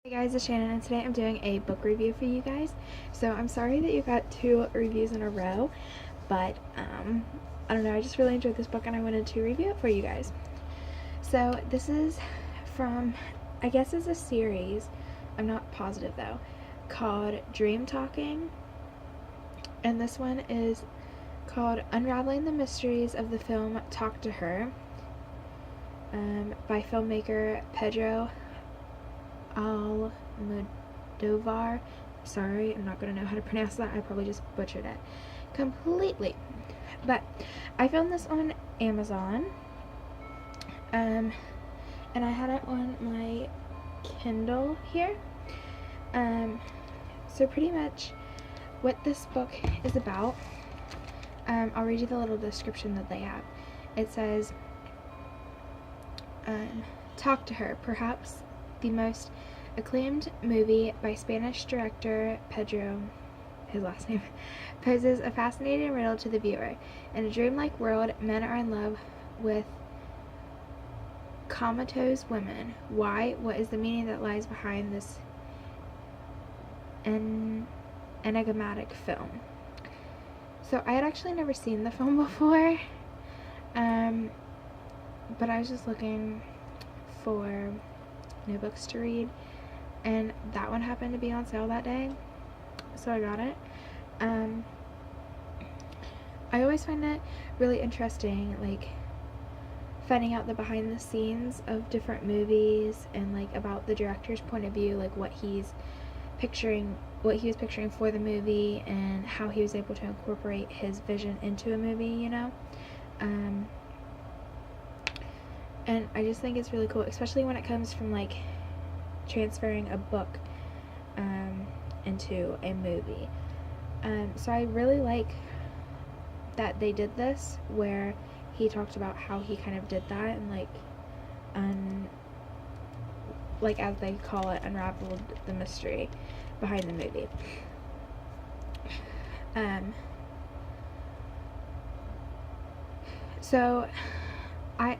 Hey guys, it's Shannon and today I'm doing a book review for you guys. So I'm sorry that you got 2 reviews in a row, but I don't know, I just really enjoyed this book and I wanted to review it for you guys. So this is from, I guess it's a series, I'm not positive though, called Dreamtalking, and this one is called Unraveling the Mysteries of the Film Talk to Her, by filmmaker Pedro Almodovar. Sorry, I'm not going to know how to pronounce that. I probably just butchered it completely. But I found this on Amazon. And I had it on my Kindle here. So pretty much what this book is about, I'll read you the little description that they have. It says, Talk to Her, perhaps the most acclaimed movie by Spanish director Pedro, his last name, poses a fascinating riddle to the viewer. In a dreamlike world, men are in love with comatose women. Why? What is the meaning that lies behind this enigmatic film? So I had actually never seen the film before, but I was just looking for new books to read, and that one happened to be on sale that day, so I got it. I always find it really interesting, like finding out the behind the scenes of different movies and like about the director's point of view, like what he was picturing for the movie and how he was able to incorporate his vision into a movie, you know. And I just think it's really cool, especially when it comes from like transferring a book into a movie. So I really like that they did this, where he talked about how he kind of did that and like as they call it, unraveled the mystery behind the movie. So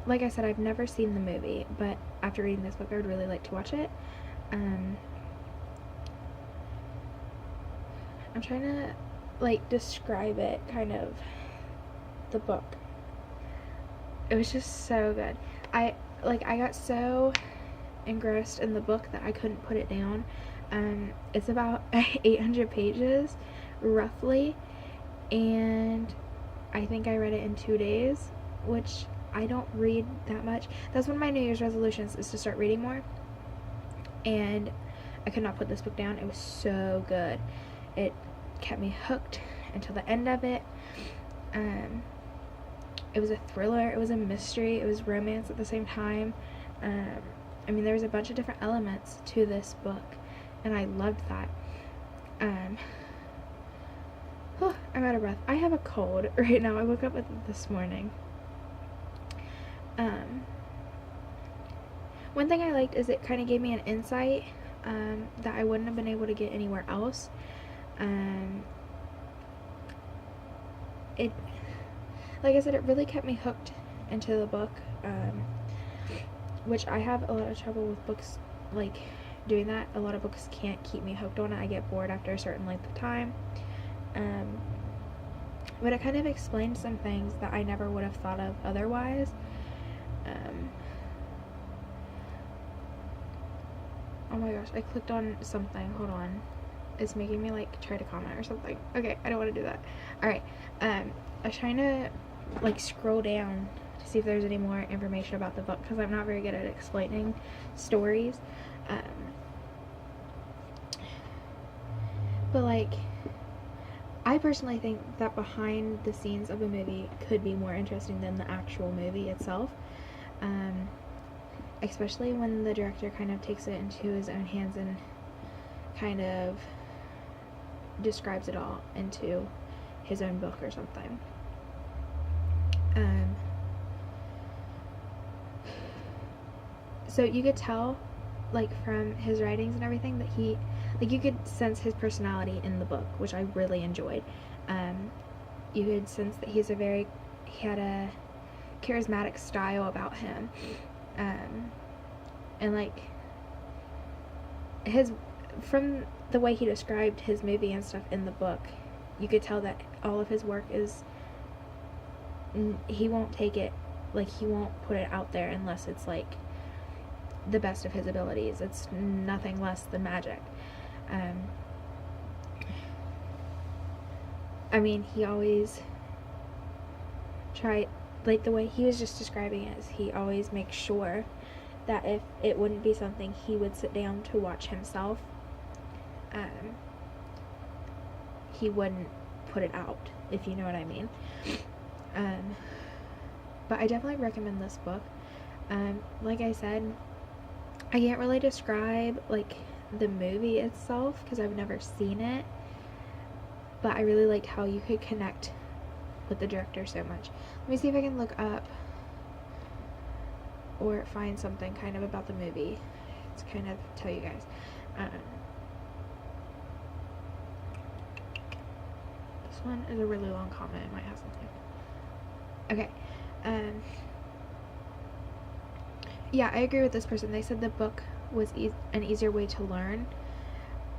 like I said, I've never seen the movie, but after reading this book, I would really like to watch it. I'm trying to like describe it, kind of, the book. It was just so good. I got so engrossed in the book that I couldn't put it down. It's about 800 pages, roughly, and I think I read it in 2 days, which I don't read that much. That's one of my New Year's resolutions, is to start reading more, and I could not put this book down. It was so good. It kept me hooked until the end of it. It was a thriller, it was a mystery, it was romance at the same time. I mean, there was a bunch of different elements to this book, and I loved that. I'm out of breath. I have a cold right now. I woke up with it this morning. One thing I liked is it kind of gave me an insight that I wouldn't have been able to get anywhere else. It, like I said, it really kept me hooked into the book, which I have a lot of trouble with books like doing that. A lot of books can't keep me hooked on it. I get bored after a certain length of time. But it kind of explained some things that I never would have thought of otherwise. Oh my gosh, I clicked on something. Hold on. It's making me like try to comment or something. Okay, I don't want to do that. Alright, I was trying to like scroll down to see if there's any more information about the book, because I'm not very good at explaining stories. But like, I personally think that behind the scenes of a movie could be more interesting than the actual movie itself. Especially when the director kind of takes it into his own hands and kind of describes it all into his own book or something. So you could tell, like, from his writings and everything, that he, like, you could sense his personality in the book, which I really enjoyed. You could sense that he had a charismatic style about him. And like, his, from the way he described his movie and stuff in the book, you could tell that all of his work is, he won't take it, like, he won't put it out there unless it's like the best of his abilities. It's nothing less than magic. I mean, he always tried, like the way he was just describing it, is he always makes sure that if it wouldn't be something he would sit down to watch himself, he wouldn't put it out, if you know what I mean. But I definitely recommend this book. Like I said, I can't really describe like the movie itself because I've never seen it, but I really liked how you could connect with the director so much. Let me see if I can look up or find something kind of about the movie to kind of tell you guys. This one is a really long comment. It might have something. Okay. Yeah, I agree with this person. They said the book was an easier way to learn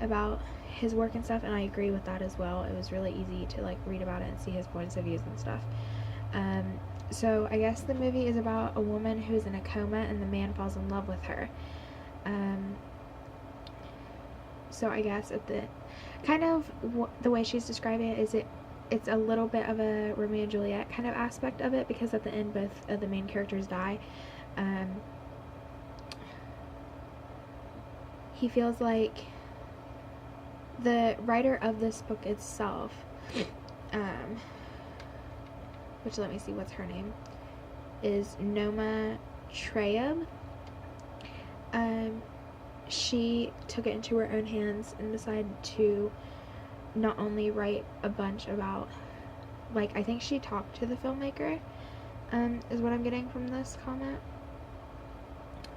about his work and stuff, and I agree with that as well. It was really easy to like read about it and see his points of views and stuff. So I guess the movie is about a woman who's in a coma and the man falls in love with her. So I guess at the kind of the way she's describing it is it's a little bit of a Romeo and Juliet kind of aspect of it, because at the end both of the main characters die. He feels like the writer of this book itself, which, let me see, what's her name, is Noma Trayub. She took it into her own hands and decided to not only write a bunch about, like, I think she talked to the filmmaker, is what I'm getting from this comment.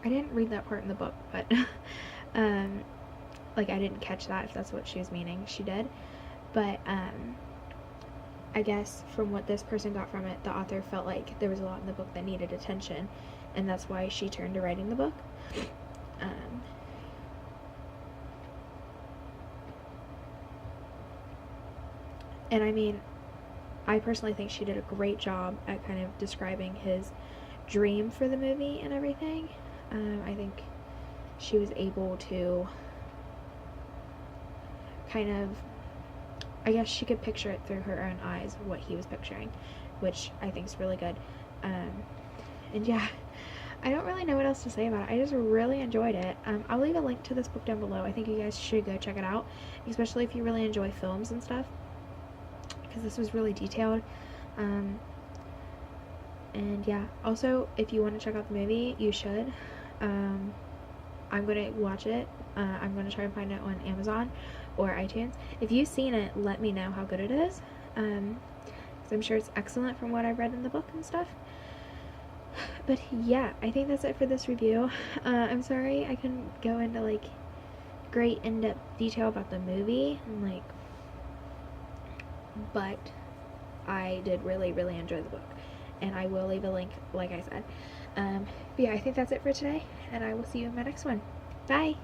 I didn't read that part in the book, but like, I didn't catch that, if that's what she was meaning. She did, but I guess from what this person got from it, the author felt like there was a lot in the book that needed attention, and that's why she turned to writing the book. And I mean, I personally think she did a great job at kind of describing his dream for the movie and everything. I think she was able to kind of, I guess she could picture it through her own eyes, what he was picturing, which I think is really good. And yeah, I don't really know what else to say about it. I just really enjoyed it. I'll leave a link to this book down below. I think you guys should go check it out, especially if you really enjoy films and stuff, because this was really detailed. And yeah, also, if you want to check out the movie, you should. I'm going to watch it. I'm going to try and find it on Amazon or iTunes. If you've seen it, let me know how good it is. Because I'm sure it's excellent from what I've read in the book and stuff. But yeah, I think that's it for this review. I'm sorry I couldn't go into like great in-depth detail about the movie, and like, but I did really, really enjoy the book, and I will leave a link, like I said. But yeah, I think that's it for today, and I will see you in my next one. Bye!